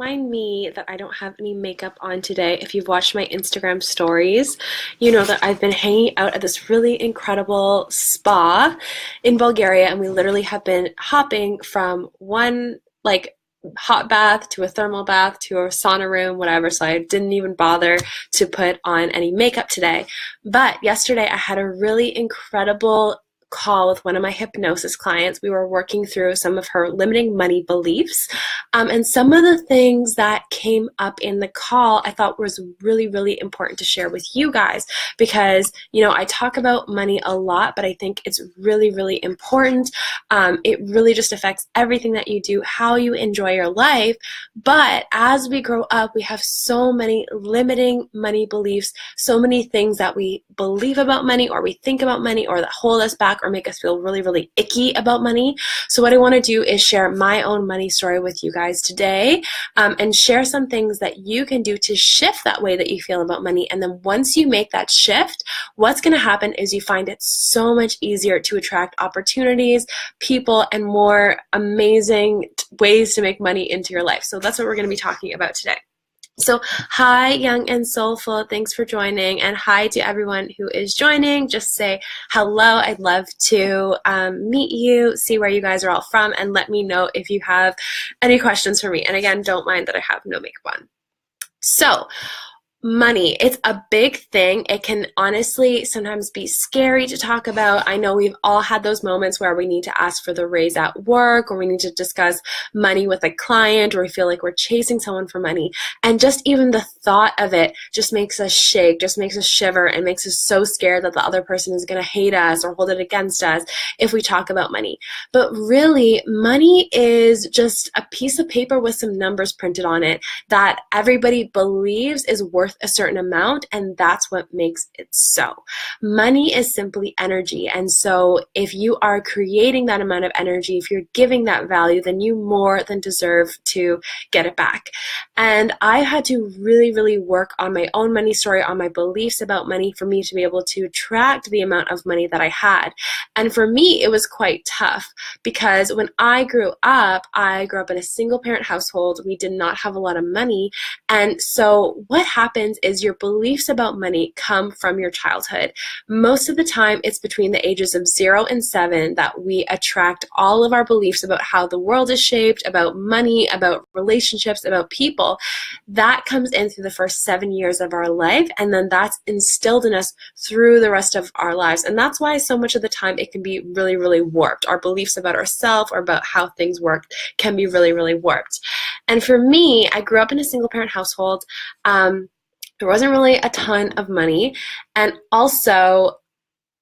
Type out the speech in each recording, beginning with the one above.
mind me that I don't have any makeup on today. If you've watched my Instagram stories, you know that I've been hanging out at this really incredible spa in Bulgaria, and we literally have been hopping from one hot bath to a thermal bath to a sauna room, whatever. So I didn't even bother to put on any makeup today. But yesterday I had a really incredible call with one of my hypnosis clients. We were working through some of her limiting money beliefs. And some of the things that came up in the call I thought was really, really important to share with you guys because, I talk about money a lot, but I think it's really, really important. It really just affects everything that you do, how you enjoy your life. But as we grow up, we have so many limiting money beliefs, so many things that we believe about money or we think about money or that hold us back or make us feel really, really icky about money. So what I want to do is share my own money story with you guys today and share some things that you can do to shift that way that you feel about money. And then once you make that shift, what's going to happen is you find it so much easier to attract opportunities, people, and more amazing ways to make money into your life. So that's what we're going to be talking about today. So hi, Young and Soulful. Thanks for joining. And hi to everyone who is joining. Just say hello. I'd love to meet you, see where you guys are all from, and let me know if you have any questions for me. And again, don't mind that I have no makeup on. So money, it's a big thing. It can honestly sometimes be scary to talk about. I know we've all had those moments where we need to ask for the raise at work, or we need to discuss money with a client, or we feel like we're chasing someone for money. And just even the thought of it just makes us shake, just makes us shiver, and makes us so scared that the other person is going to hate us or hold it against us if we talk about money. But really, money is just a piece of paper with some numbers printed on it that everybody believes is worth a certain amount, and that's what makes it so. Money is simply energy, and so if you are creating that amount of energy, if you're giving that value, then you more than deserve to get it back. And I had to really, really work on my own money story, on my beliefs about money for me to be able to attract the amount of money that I had. And for me, it was quite tough because when I grew up in a single parent household. We did not have a lot of money. And so what happens is your beliefs about money come from your childhood. Most of the time, it's between the ages of 0 and 7 that we attract all of our beliefs about how the world is shaped, about money, about relationships, about people. That comes in through the first 7 years of our life, and then that's instilled in us through the rest of our lives. And that's why so much of the time it can be really, really warped. Our beliefs about ourselves or about how things work can be really, really warped. And for me, I grew up in a single parent household. There wasn't really a ton of money, and also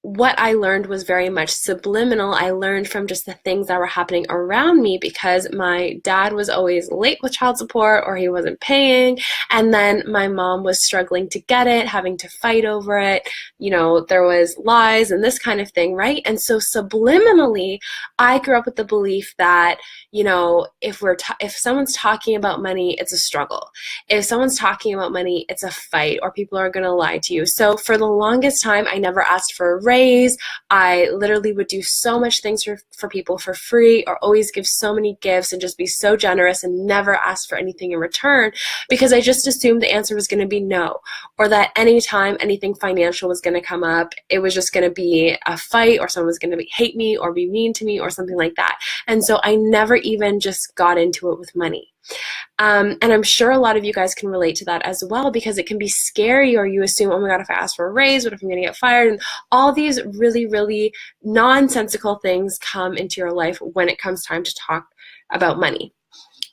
what I learned was very much subliminal. I learned from just the things that were happening around me because my dad was always late with child support or he wasn't paying, and then my mom was struggling to get it, having to fight over it. There was lies and this kind of thing, right? And so subliminally, I grew up with the belief that, if someone's talking about money, it's a struggle. If someone's talking about money, it's a fight, or people are going to lie to you. So for the longest time, I never asked for a raise. I literally would do so much things for people for free, or always give so many gifts and just be so generous and never ask for anything in return, because I just assumed the answer was going to be no, or that anytime anything financial was going to come up, it was just going to be a fight, or someone was going to hate me or be mean to me or something like that. And so I never even just got into it with money. And I'm sure a lot of you guys can relate to that as well, because it can be scary, or you assume, oh my God, if I ask for a raise, what if I'm going to get fired? And all these really, really nonsensical things come into your life when it comes time to talk about money.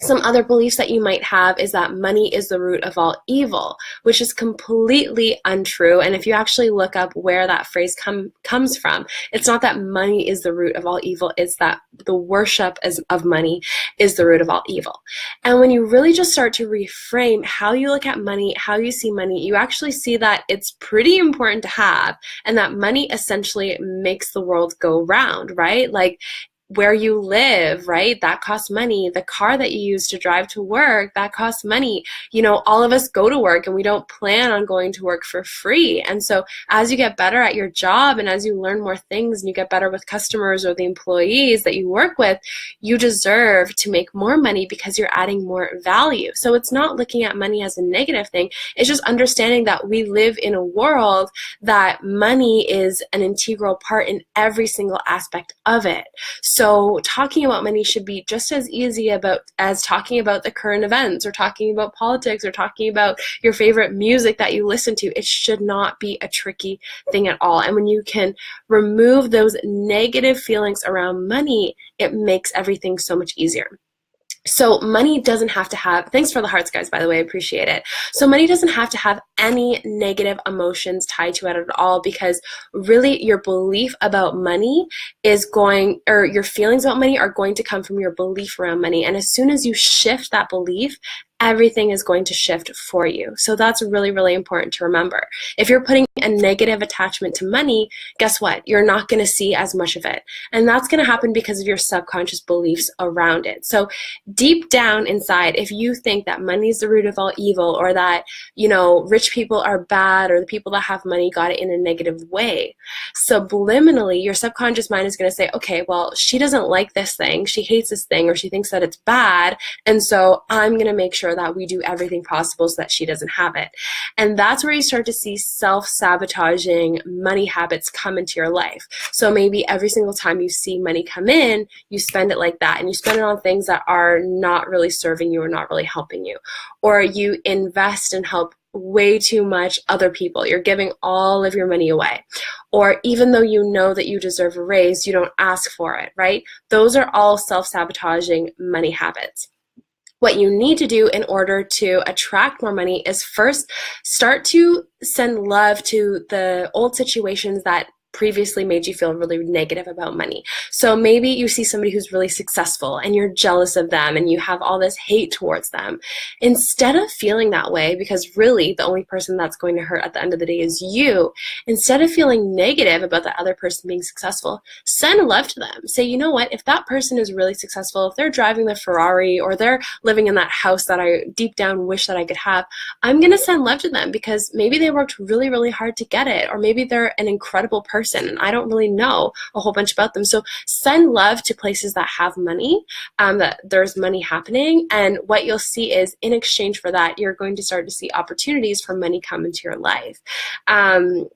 Some other beliefs that you might have is that money is the root of all evil, which is completely untrue. And if you actually look up where that phrase comes from, it's not that money is the root of all evil, it's that the worship of money is the root of all evil. And when you really just start to reframe how you look at money, how you see money, you actually see that it's pretty important to have, and that money essentially makes the world go round, right? Like, where you live, right? That costs money. The car that you use to drive to work, that costs money. All of us go to work and we don't plan on going to work for free. And so as you get better at your job and as you learn more things and you get better with customers or the employees that you work with, you deserve to make more money because you're adding more value. So it's not looking at money as a negative thing. It's just understanding that we live in a world that money is an integral part in every single aspect of it. So talking about money should be just as easy as talking about the current events or talking about politics or talking about your favorite music that you listen to. It should not be a tricky thing at all. And when you can remove those negative feelings around money, it makes everything so much easier. So money doesn't have to have, thanks for the hearts, guys, by the way, I appreciate it. So money doesn't have to have any negative emotions tied to it at all, because really your belief about money or your feelings about money are going to come from your belief around money. And as soon as you shift that belief, everything is going to shift for you. So that's really, really important to remember. If you're putting a negative attachment to money, guess what? You're not going to see as much of it. And that's going to happen because of your subconscious beliefs around it. So deep down inside, if you think that money is the root of all evil, or that, rich people are bad, or the people that have money got it in a negative way, subliminally, your subconscious mind is going to say, okay, well, she doesn't like this thing, she hates this thing, or she thinks that it's bad, and so I'm going to make sure that we do everything possible so that she doesn't have it. And that's where you start to see self-sabotaging money habits come into your life. So maybe every single time you see money come in, you spend it like that, and you spend it on things that are not really serving you or not really helping you. Or you invest and help way too much other people. You're giving all of your money away. Or even though you know that you deserve a raise, you don't ask for it, right? Those are all self-sabotaging money habits. What you need to do in order to attract more money is first start to send love to the old situations that previously made you feel really negative about money. So maybe you see somebody who's really successful and you're jealous of them and you have all this hate towards them. Instead of feeling that way, because really the only person that's going to hurt at the end of the day is you, instead of feeling negative about that other person being successful, send love to them. Say, you know what, if that person is really successful, if they're driving the Ferrari or they're living in that house that I deep down wish that I could have, I'm going to send love to them because maybe they worked really, really hard to get it, or maybe they're an incredible person and I don't really know a whole bunch about them. So send love to places that have money, that there's money happening. And what you'll see is in exchange for that, you're going to start to see opportunities for money come into your life. And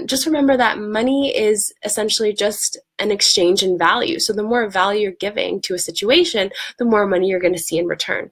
just remember that money is essentially just an exchange in value. So the more value you're giving to a situation, the more money you're going to see in return.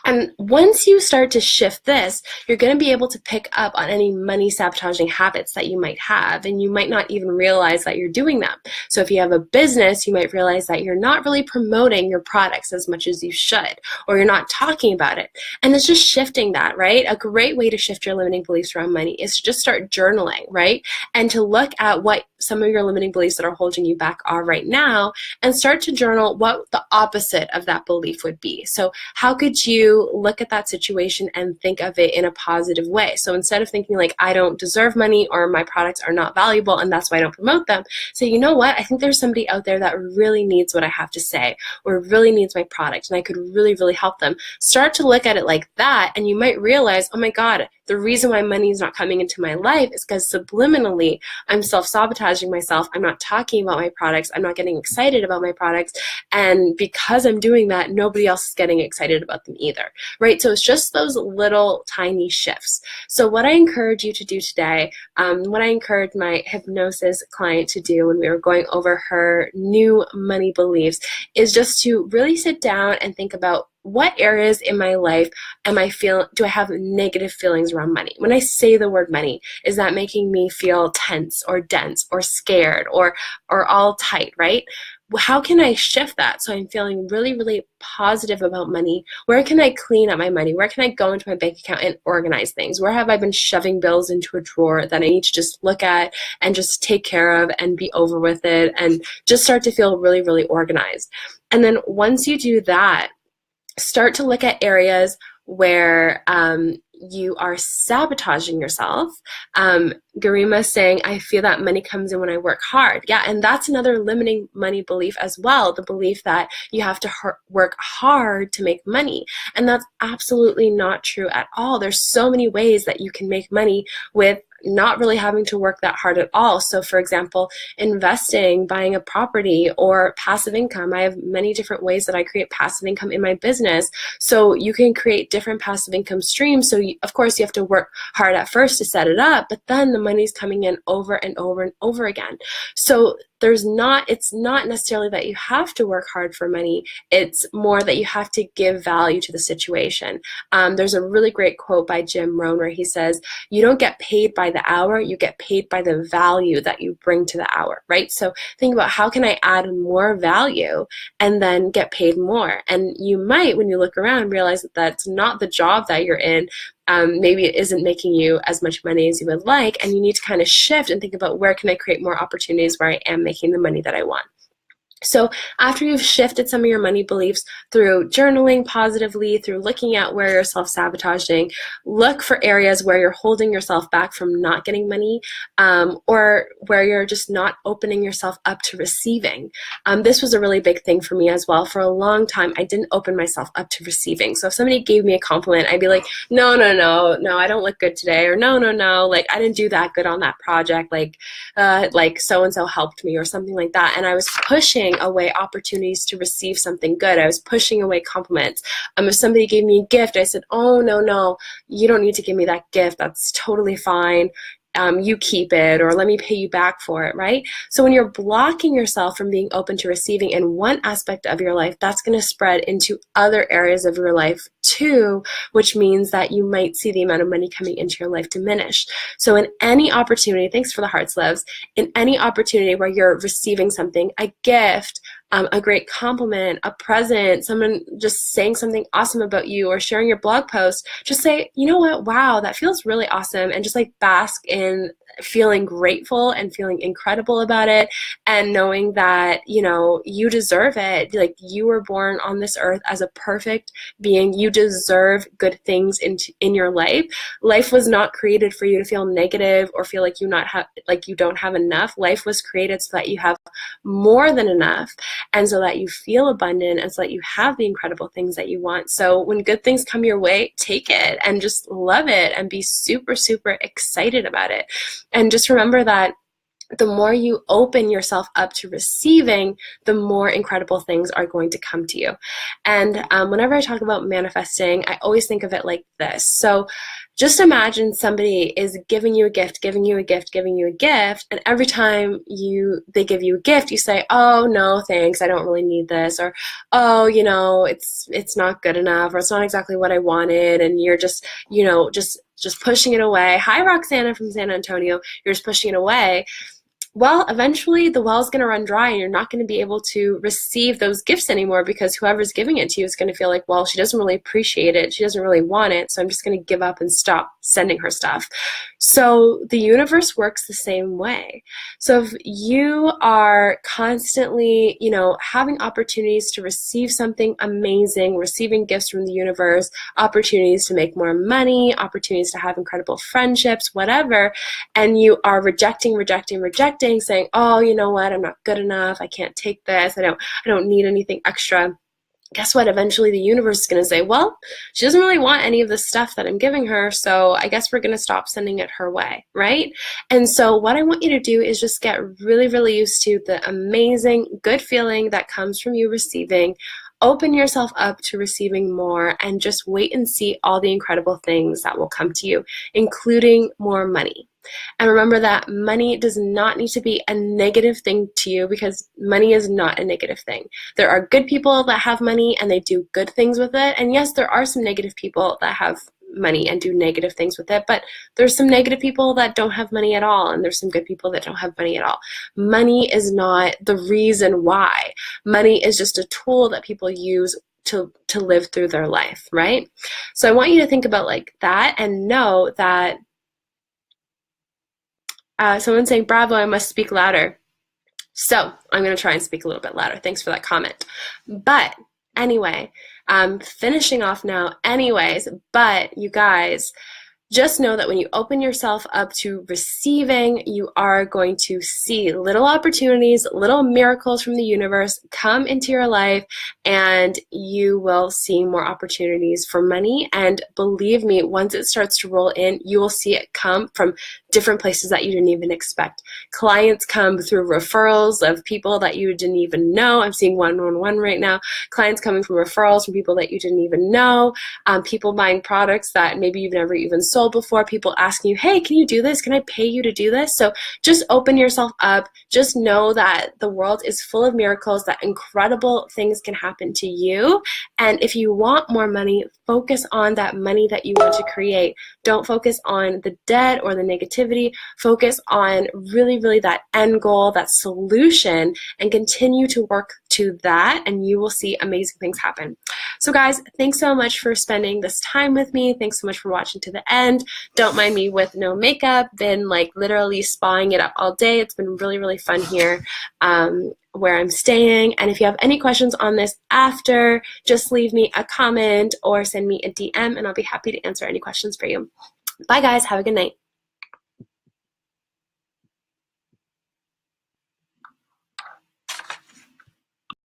And once you start to shift this, you're going to be able to pick up on any money sabotaging habits that you might have, and you might not even realize that you're doing them. So if you have a business, you might realize that you're not really promoting your products as much as you should, or you're not talking about it. And it's just shifting that, right? A great way to shift your limiting beliefs around money is to just start journaling, right? And to look at what some of your limiting beliefs that are holding you back are right now, and start to journal what the opposite of that belief would be. So how could you look at that situation and think of it in a positive way? So instead of thinking like, I don't deserve money, or my products are not valuable and that's why I don't promote them, say, you know what, I think there's somebody out there that really needs what I have to say, or really needs my product, and I could really, really help them. Start to look at it like that, and you might realize, oh my God, the reason why money is not coming into my life is because subliminally I'm self-sabotaging myself. I'm not talking about my products. I'm not getting excited about my products. And because I'm doing that, nobody else is getting excited about them either, right? So it's just those little tiny shifts. So what I encourage you to do today, what I encouraged my hypnosis client to do when we were going over her new money beliefs, is just to really sit down and think about, what areas in my life do I have negative feelings around money? When I say the word money, is that making me feel tense or dense or scared or all tight, right? How can I shift that so I'm feeling really, really positive about money? Where can I clean up my money? Where can I go into my bank account and organize things? Where have I been shoving bills into a drawer that I need to just look at and just take care of and be over with it and just start to feel really, really organized? And then once you do that, start to look at areas where you are sabotaging yourself. Garima saying, I feel that money comes in when I work hard. Yeah, and that's another limiting money belief as well, the belief that you have to work hard to make money. And that's absolutely not true at all. There's so many ways that you can make money with not really having to work that hard at all. So for example, investing, buying a property, or passive income. I have many different ways that I create passive income in my business. So you can create different passive income streams. So of course you have to work hard at first to set it up, but then the money's coming in over and over and over again. So it's not necessarily that you have to work hard for money. It's more that you have to give value to the situation. There's a really great quote by Jim Rohn where he says, you don't get paid by the hour, you get paid by the value that you bring to the hour, right? So think about, how can I add more value and then get paid more? And you might, when you look around, realize that that's not the job that you're in. Maybe it isn't making you as much money as you would like, and you need to kind of shift and think about, where can I create more opportunities where I am making the money that I want. So after you've shifted some of your money beliefs through journaling positively, through looking at where you're self-sabotaging, look for areas where you're holding yourself back from not getting money, or where you're just not opening yourself up to receiving. This was a really big thing for me as well. For a long time, I didn't open myself up to receiving. So if somebody gave me a compliment, I'd be like, no, I don't look good today, or no, like I didn't do that good on that project, like so-and-so helped me, or something like that. And I was pushing away opportunities to receive something good. I was pushing away compliments. If somebody gave me a gift, I said, oh, no, you don't need to give me that gift. That's totally fine. You keep it, or let me pay you back for it, right? So when you're blocking yourself from being open to receiving in one aspect of your life, that's going to spread into other areas of your life too, which means that you might see the amount of money coming into your life diminish. So in any opportunity, thanks for the hearts, loves, in any opportunity where you're receiving something, a gift, a great compliment, a present, someone just saying something awesome about you, or sharing your blog post, just say, you know what, wow, that feels really awesome, and just like bask in feeling grateful and feeling incredible about it, and knowing that, you know, you deserve it. Like, you were born on this earth as a perfect being. You deserve good things in your life. Life was not created for you to feel negative or feel like you don't have enough. Life was created so that you have more than enough, and so that you feel abundant, and so that you have the incredible things that you want. So when good things come your way, take it and just love it and be super, super excited about it. And just remember that the more you open yourself up to receiving, the more incredible things are going to come to you. And whenever I talk about manifesting, I always think of it like this. So just imagine somebody is giving you a gift, and every time they give you a gift, you say, oh, no, thanks, I don't really need this, or, oh, you know, it's not good enough, or it's not exactly what I wanted, and you're just pushing it away. Hi, Roxana from San Antonio. You're just pushing it away. Well, eventually the well's going to run dry, and you're not going to be able to receive those gifts anymore, because whoever's giving it to you is going to feel like, well, she doesn't really appreciate it. She doesn't really want it. So I'm just going to give up and stop sending her stuff. So the universe works the same way. So if you are constantly, having opportunities to receive something amazing, receiving gifts from the universe, opportunities to make more money, opportunities to have incredible friendships, whatever, and you are rejecting, saying, oh, you know what, I'm not good enough, I can't take this, I don't need anything extra. Guess what? Eventually the universe is going to say, well, she doesn't really want any of the stuff that I'm giving her, so I guess we're going to stop sending it her way, right? And so what I want you to do is just get really, really used to the amazing, good feeling that comes from you receiving. Open yourself up to receiving more, and just wait and see all the incredible things that will come to you, including more money. And remember that money does not need to be a negative thing to you, because money is not a negative thing. There are good people that have money and they do good things with it. And yes, there are some negative people that have money and do negative things with it, but there's some negative people that don't have money at all, and there's some good people that don't have money at all. Money is not the reason why. Money is just a tool that people use to live through their life, right? So I want you to think about like that, and know that someone's saying, bravo, I must speak louder. So I'm going to try and speak a little bit louder. Thanks for that comment. But anyway. I'm finishing off now anyways, but you guys, just know that when you open yourself up to receiving, you are going to see little opportunities, little miracles from the universe come into your life, and you will see more opportunities for money. And believe me, once it starts to roll in, you will see it come from different places that you didn't even expect. Clients come through referrals of people that you didn't even know. I'm seeing 111 right now. Clients coming from referrals from people that you didn't even know. People buying products that maybe you've never even sold before. People asking you, hey, can you do this? Can I pay you to do this? So just open yourself up. Just know that the world is full of miracles, that incredible things can happen to you. And if you want more money, focus on that money that you want to create. Don't focus on the debt or the negativity. Focus on really, really that end goal, that solution, and continue to work to that, and you will see amazing things happen. So guys, thanks so much for spending this time with me. Thanks so much for watching to the end. Don't mind me with no makeup. Been like literally spawing it up all day. It's been really, really fun here where I'm staying. And if you have any questions on this after, just leave me a comment or send me a DM and I'll be happy to answer any questions for you. Bye guys, have a good night.